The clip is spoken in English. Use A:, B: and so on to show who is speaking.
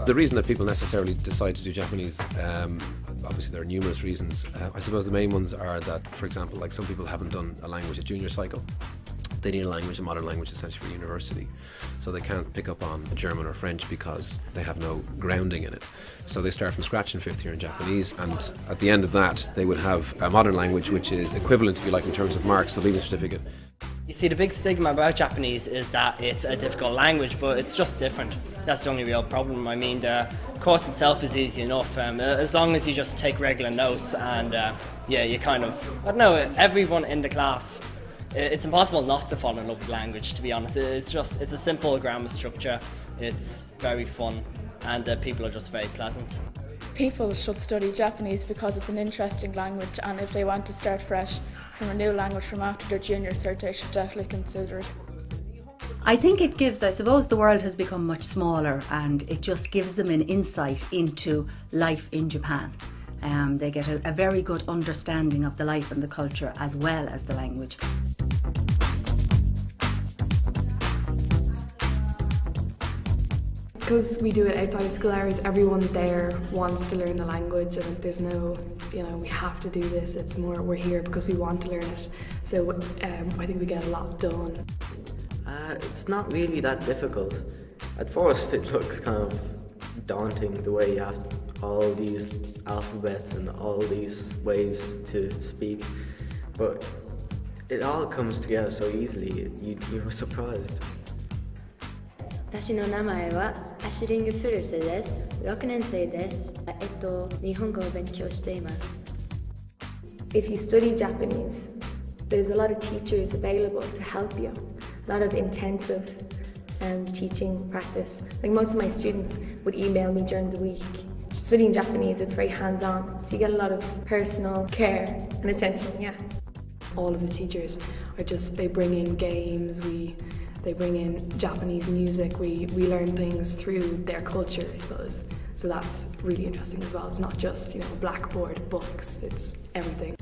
A: The reason that people necessarily decide to do Japanese, obviously there are numerous reasons. I suppose the main ones are that, for example, like some people haven't done a language at junior cycle. They need a language, a modern language essentially for university. So they can't pick up on German or French because they have no grounding in it. So they start from scratch in 5th year in Japanese, and at the end of that they would have a modern language which is equivalent, if you like, in terms of marks, the leaving certificate.
B: You see, the big stigma about Japanese is that it's a difficult language, but it's just different. That's the only real problem. I mean, the course itself is easy enough, as long as you just take regular notes and yeah, you kind of, I don't know, everyone in the class, it's impossible not to fall in love with language, to be honest. It's a simple grammar structure, it's very fun, and people are just very pleasant.
C: People should study Japanese because it's an interesting language, and if they want to start fresh from a new language from after their junior cert, they should definitely consider it.
D: I think it gives, I suppose the world has become much smaller, and it just gives them an insight into life in Japan. They get a very good understanding of the life and the culture as well as the language.
E: Because we do it outside of school hours, everyone there wants to learn the language, and there's no, we have to do this. It's more, we're here because we want to learn it. So I think we get a lot done.
F: It's not really that difficult. At first it looks kind of daunting, the way you have all these alphabets and all these ways to speak, but it all comes together so easily, you're surprised.
G: 私の名前はアシュリング・フルセです。6年生です。日本語を勉強しています。
E: If you study Japanese, there's a lot of teachers available to help you. A lot of intensive teaching practice. Like most of my students would email me during the week. Studying Japanese, it's very hands-on, so you get a lot of personal care and attention, yeah. All of the teachers are they bring in games, they bring in Japanese music, we learn things through their culture, I suppose. So that's really interesting as well. It's not just, blackboard books, it's everything.